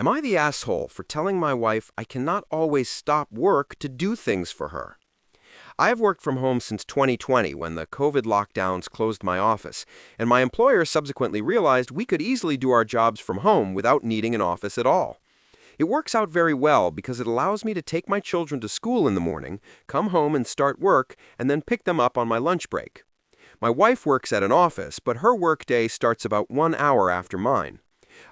Am I the asshole for telling my wife I cannot always stop work to do things for her? I have worked from home since 2020 when the COVID lockdowns closed my office, and my employer subsequently realized we could easily do our jobs from home without needing an office at all. It works out very well because it allows me to take my children to school in the morning, come home and start work, and then pick them up on my lunch break. My wife works at an office, but her workday starts about 1 hour after mine.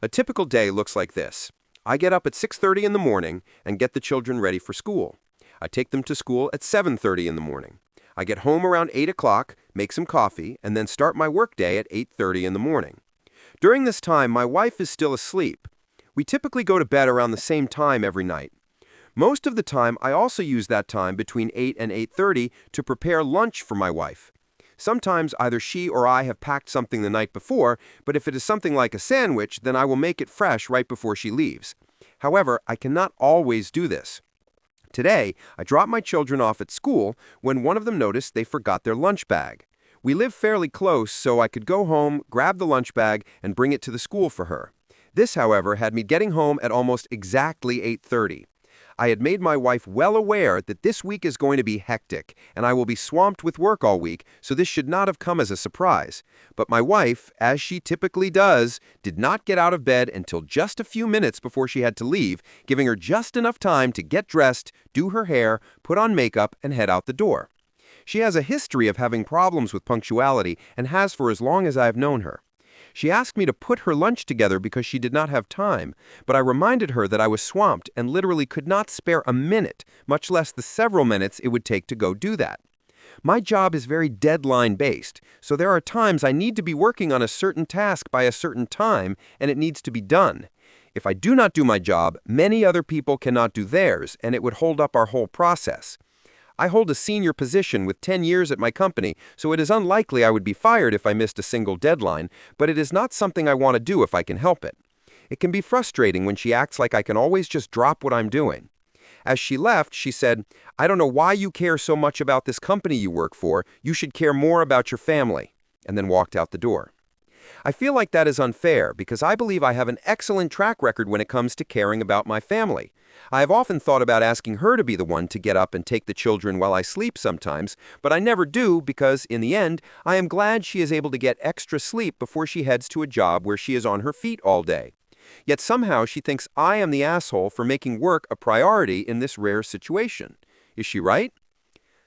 A typical day looks like this. I get up at 6:30 in the morning and get the children ready for school. I take them to school at 7:30 in the morning. I get home around 8 o'clock, make some coffee, and then start my workday at 8:30 in the morning. During this time, my wife is still asleep. We typically go to bed around the same time every night. Most of the time, I also use that time between 8 and 8:30 to prepare lunch for my wife. Sometimes either she or I have packed something the night before, but if it is something like a sandwich, then I will make it fresh right before she leaves. However, I cannot always do this. Today, I dropped my children off at school when one of them noticed they forgot their lunch bag. We live fairly close, so I could go home, grab the lunch bag, and bring it to the school for her. This, however, had me getting home at almost exactly 8:30. I had made my wife well aware that this week is going to be hectic, and I will be swamped with work all week, so this should not have come as a surprise. But my wife, as she typically does, did not get out of bed until just a few minutes before she had to leave, giving her just enough time to get dressed, do her hair, put on makeup, and head out the door. She has a history of having problems with punctuality and has for as long as I have known her. She asked me to put her lunch together because she did not have time, but I reminded her that I was swamped and literally could not spare a minute, much less the several minutes it would take to go do that. My job is very deadline-based, so there are times I need to be working on a certain task by a certain time, and it needs to be done. If I do not do my job, many other people cannot do theirs, and it would hold up our whole process. I hold a senior position with 10 years at my company, so it is unlikely I would be fired if I missed a single deadline, but it is not something I want to do if I can help it. It can be frustrating when she acts like I can always just drop what I'm doing. As she left, she said, "I don't know why you care so much about this company you work for. You should care more about your family," and then walked out the door. I feel like that is unfair because I believe I have an excellent track record when it comes to caring about my family. I have often thought about asking her to be the one to get up and take the children while I sleep sometimes, but I never do because, in the end, I am glad she is able to get extra sleep before she heads to a job where she is on her feet all day. Yet somehow she thinks I am the asshole for making work a priority in this rare situation. Is she right?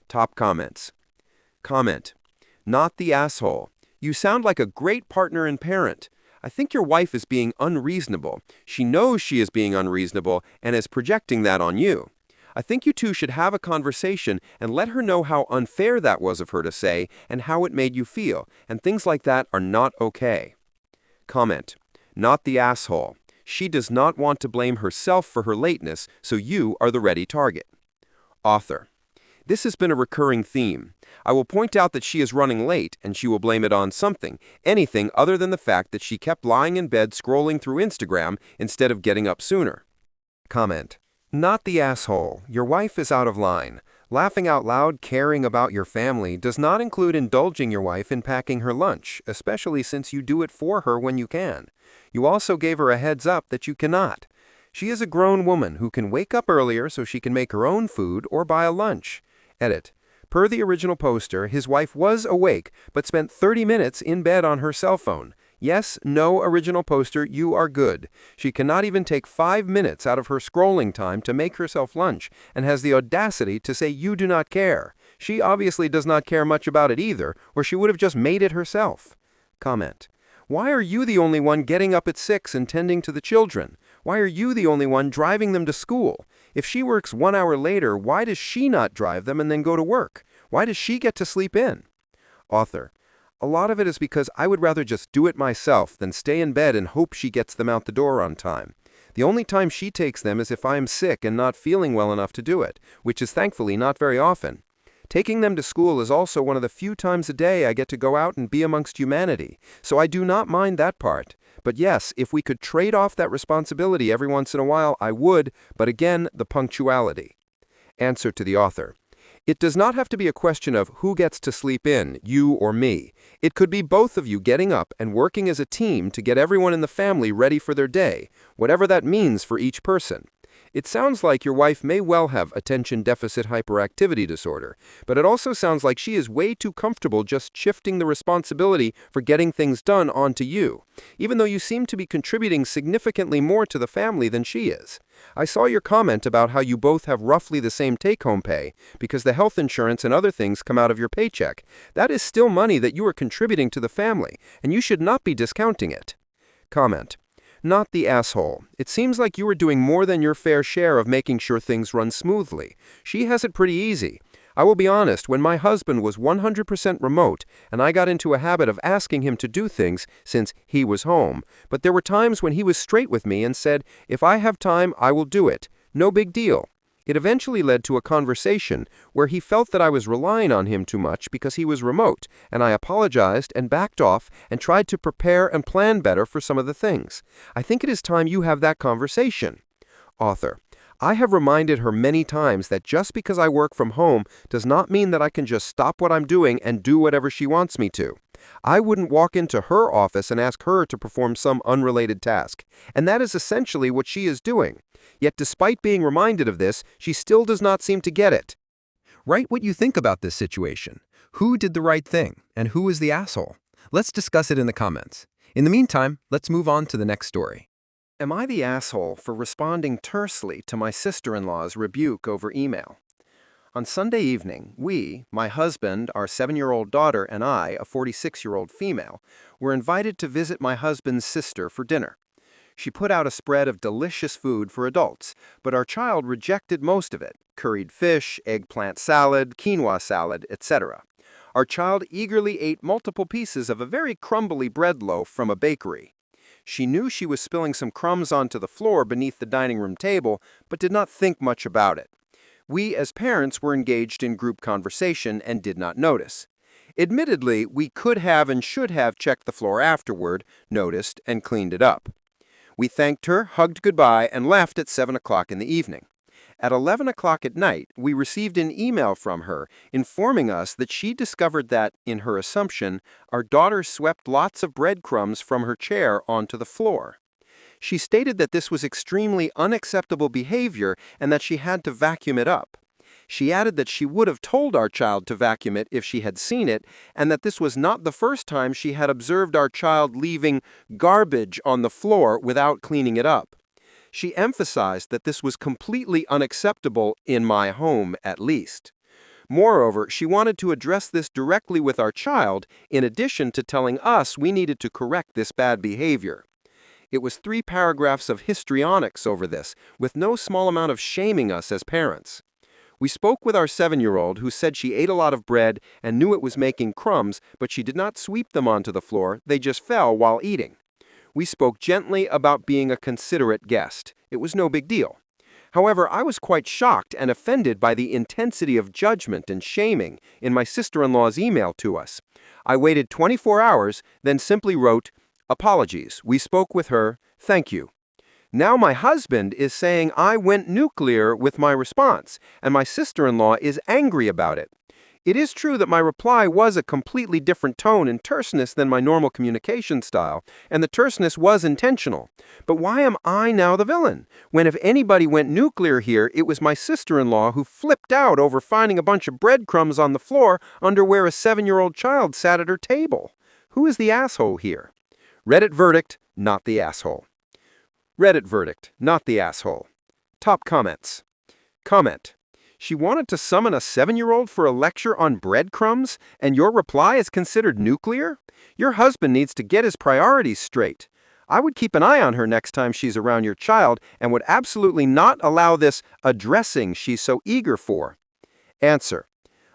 Top comments. Comment. Not the asshole. You sound like a great partner and parent. I think your wife is being unreasonable. She knows she is being unreasonable and is projecting that on you. I think you two should have a conversation and let her know how unfair that was of her to say and how it made you feel, and things like that are not okay. Comment. Not the asshole. She does not want to blame herself for her lateness, so you are the ready target. Author. This has been a recurring theme. I will point out that she is running late, and she will blame it on something, anything other than the fact that she kept lying in bed scrolling through Instagram instead of getting up sooner. Comment. Not the asshole. Your wife is out of line. Laughing out loud caring about your family does not include indulging your wife in packing her lunch, especially since you do it for her when you can. You also gave her a heads up that you cannot. She is a grown woman who can wake up earlier so she can make her own food or buy a lunch. Edit. Per the original poster, his wife was awake, but spent 30 minutes in bed on her cell phone. Yes, no, original poster, you are good. She cannot even take 5 minutes out of her scrolling time to make herself lunch, and has the audacity to say you do not care. She obviously does not care much about it either, or she would have just made it herself. Comment. Why are you the only one getting up at 6 and tending to the children? Why are you the only one driving them to school? If she works 1 hour later, why does she not drive them and then go to work? Why does she get to sleep in? Author. A lot of it is because I would rather just do it myself than stay in bed and hope she gets them out the door on time. The only time she takes them is if I am sick and not feeling well enough to do it, which is thankfully not very often. Taking them to school is also one of the few times a day I get to go out and be amongst humanity, so I do not mind that part. But yes, if we could trade off that responsibility every once in a while, I would, but again, the punctuality. Answer to the author. It does not have to be a question of who gets to sleep in, you or me. It could be both of you getting up and working as a team to get everyone in the family ready for their day, whatever that means for each person. It sounds like your wife may well have attention deficit hyperactivity disorder, but it also sounds like she is way too comfortable just shifting the responsibility for getting things done onto you, even though you seem to be contributing significantly more to the family than she is. I saw your comment about how you both have roughly the same take-home pay because the health insurance and other things come out of your paycheck. That is still money that you are contributing to the family, and you should not be discounting it. Comment. Not the asshole. It seems like you are doing more than your fair share of making sure things run smoothly. She has it pretty easy. I will be honest, when my husband was 100% remote, and I got into a habit of asking him to do things since he was home, but there were times when he was straight with me and said, if I have time, I will do it. No big deal. It eventually led to a conversation where he felt that I was relying on him too much because he was remote, and I apologized and backed off and tried to prepare and plan better for some of the things. I think it is time you have that conversation. Author. I have reminded her many times that just because I work from home does not mean that I can just stop what I'm doing and do whatever she wants me to. I wouldn't walk into her office and ask her to perform some unrelated task, and that is essentially what she is doing. Yet despite being reminded of this, she still does not seem to get it. Write what you think about this situation. Who did the right thing, and who is the asshole? Let's discuss it in the comments. In the meantime, let's move on to the next story. Am I the asshole for responding tersely to my sister-in-law's rebuke over email? On Sunday evening, we, my husband, our 7-year-old daughter, and I, a 46-year-old female, were invited to visit my husband's sister for dinner. She put out a spread of delicious food for adults, but our child rejected most of it: curried fish, eggplant salad, quinoa salad, etc. Our child eagerly ate multiple pieces of a very crumbly bread loaf from a bakery. She knew she was spilling some crumbs onto the floor beneath the dining room table, but did not think much about it. We, as parents, were engaged in group conversation and did not notice. Admittedly, we could have and should have checked the floor afterward, noticed, and cleaned it up. We thanked her, hugged goodbye, and left at 7 o'clock in the evening. At 11 o'clock at night, we received an email from her informing us that she discovered that, in her assumption, our daughter swept lots of breadcrumbs from her chair onto the floor. She stated that this was extremely unacceptable behavior and that she had to vacuum it up. She added that she would have told our child to vacuum it if she had seen it, and that this was not the first time she had observed our child leaving garbage on the floor without cleaning it up. She emphasized that this was completely unacceptable in my home, at least. Moreover, she wanted to address this directly with our child, in addition to telling us we needed to correct this bad behavior. It was 3 paragraphs of histrionics over this, with no small amount of shaming us as parents. We spoke with our 7-year-old, who said she ate a lot of bread and knew it was making crumbs, but she did not sweep them onto the floor, they just fell while eating. We spoke gently about being a considerate guest. It was no big deal. However, I was quite shocked and offended by the intensity of judgment and shaming in my sister-in-law's email to us. I waited 24 hours, then simply wrote, "Apologies, we spoke with her, thank you." Now my husband is saying I went nuclear with my response, and my sister-in-law is angry about it. It is true that my reply was a completely different tone and terseness than my normal communication style, and the terseness was intentional. But why am I now the villain? When if anybody went nuclear here, it was my sister-in-law who flipped out over finding a bunch of breadcrumbs on the floor under where a 7-year-old child sat at her table. Who is the asshole here? Reddit verdict, not the asshole. Reddit verdict, not the asshole. Top comments. Comment. She wanted to summon a 7-year-old for a lecture on breadcrumbs, and your reply is considered nuclear? Your husband needs to get his priorities straight. I would keep an eye on her next time she's around your child and would absolutely not allow this addressing she's so eager for. Answer.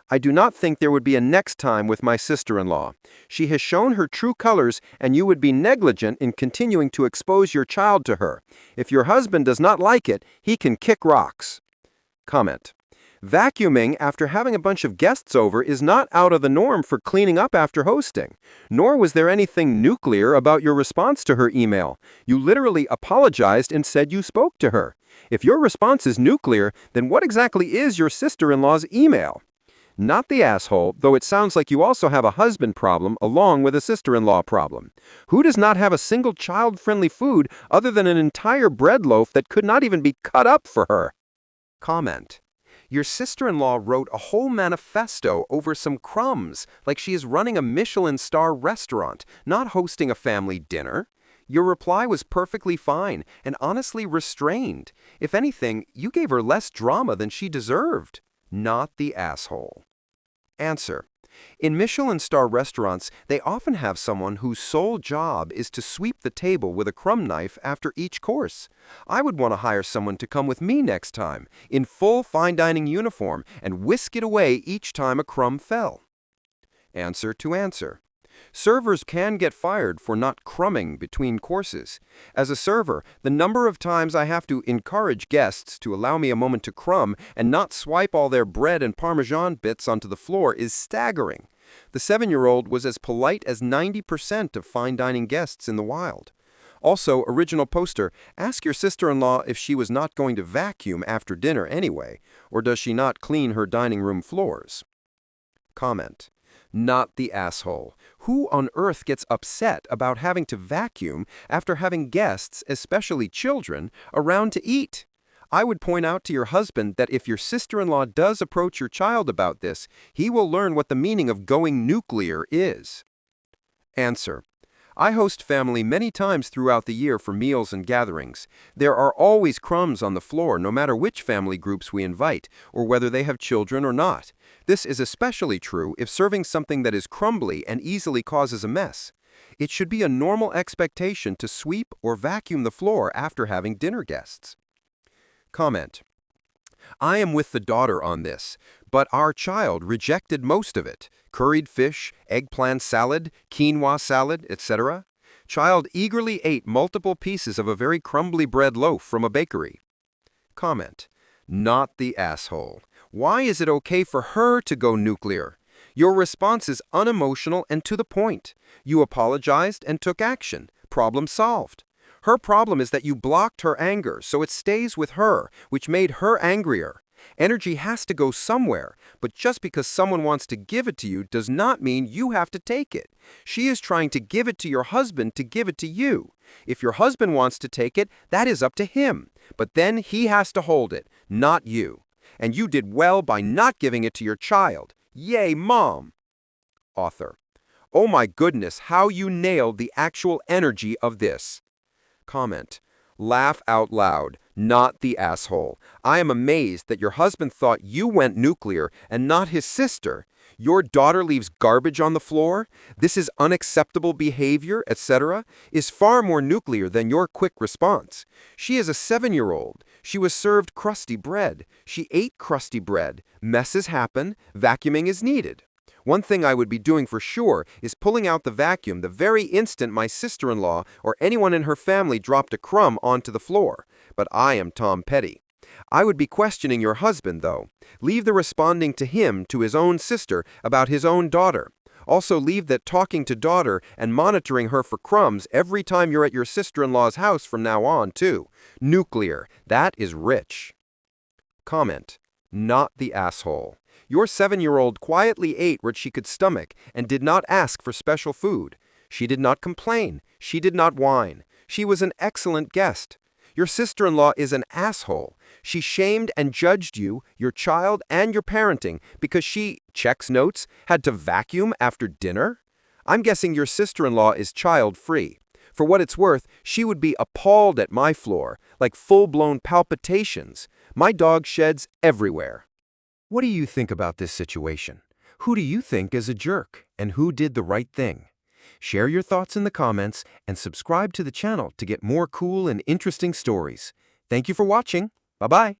I do not think there would be a next time with my sister-in-law. She has shown her true colors, and you would be negligent in continuing to expose your child to her. If your husband does not like it, he can kick rocks. Comment. Vacuuming after having a bunch of guests over is not out of the norm for cleaning up after hosting. Nor was there anything nuclear about your response to her email. You literally apologized and said you spoke to her. If your response is nuclear, then what exactly is your sister-in-law's email? Not the asshole, though it sounds like you also have a husband problem along with a sister-in-law problem. Who does not have a single child-friendly food other than an entire bread loaf that could not even be cut up for her? Comment. Your sister-in-law wrote a whole manifesto over some crumbs, like she is running a Michelin star restaurant, not hosting a family dinner. Your reply was perfectly fine and honestly restrained. If anything, you gave her less drama than she deserved. Not the asshole. Answer. In Michelin star restaurants, they often have someone whose sole job is to sweep the table with a crumb knife after each course. I would want to hire someone to come with me next time, in full fine dining uniform, and whisk it away each time a crumb fell. Answer to answer. Servers can get fired for not crumbing between courses. As a server, the number of times I have to encourage guests to allow me a moment to crumb and not swipe all their bread and Parmesan bits onto the floor is staggering. The 7-year-old was as polite as 90% of fine dining guests in the wild. Also, original poster, ask your sister-in-law if she was not going to vacuum after dinner anyway, or does she not clean her dining room floors? Comment. Not the asshole. Who on earth gets upset about having to vacuum after having guests, especially children, around to eat? I would point out to your husband that if your sister-in-law does approach your child about this, he will learn what the meaning of going nuclear is. Answer. I host family many times throughout the year for meals and gatherings. There are always crumbs on the floor no matter which family groups we invite, or whether they have children or not. This is especially true if serving something that is crumbly and easily causes a mess. It should be a normal expectation to sweep or vacuum the floor after having dinner guests. Comment. I am with the daughter on this, but our child rejected most of it. Curried fish, eggplant salad, quinoa salad, etc. Child eagerly ate multiple pieces of a very crumbly bread loaf from a bakery. Comment. Not the asshole. Why is it okay for her to go nuclear? Your response is unemotional and to the point. You apologized and took action. Problem solved. Her problem is that you blocked her anger, so it stays with her, which made her angrier. Energy has to go somewhere, but just because someone wants to give it to you does not mean you have to take it. She is trying to give it to your husband to give it to you. If your husband wants to take it, that is up to him. But then he has to hold it, not you. And you did well by not giving it to your child. Yay, Mom! Author. Oh my goodness, how you nailed the actual energy of this. Comment. Laugh out loud, not the asshole. I am amazed that your husband thought you went nuclear and not his sister. Your daughter leaves garbage on the floor. This is unacceptable behavior, etc. is far more nuclear than your quick response. She is a 7-year-old. She was served crusty bread. She ate crusty bread. Messes happen. Vacuuming is needed. One thing I would be doing for sure is pulling out the vacuum the very instant my sister-in-law or anyone in her family dropped a crumb onto the floor. But I am Tom Petty. I would be questioning your husband, though. Leave the responding to him to his own sister about his own daughter. Also leave that talking to daughter and monitoring her for crumbs every time you're at your sister-in-law's house from now on, too. Nuclear. That is rich. Comment. Not the asshole. Your 7-year-old quietly ate what she could stomach and did not ask for special food. She did not complain. She did not whine. She was an excellent guest. Your sister-in-law is an asshole. She shamed and judged you, your child, and your parenting because she, checks notes, had to vacuum after dinner? I'm guessing your sister-in-law is child-free. For what it's worth, she would be appalled at my floor, like full-blown palpitations. My dog sheds everywhere. What do you think about this situation? Who do you think is a jerk, and who did the right thing? Share your thoughts in the comments and subscribe to the channel to get more cool and interesting stories. Thank you for watching. Bye-bye.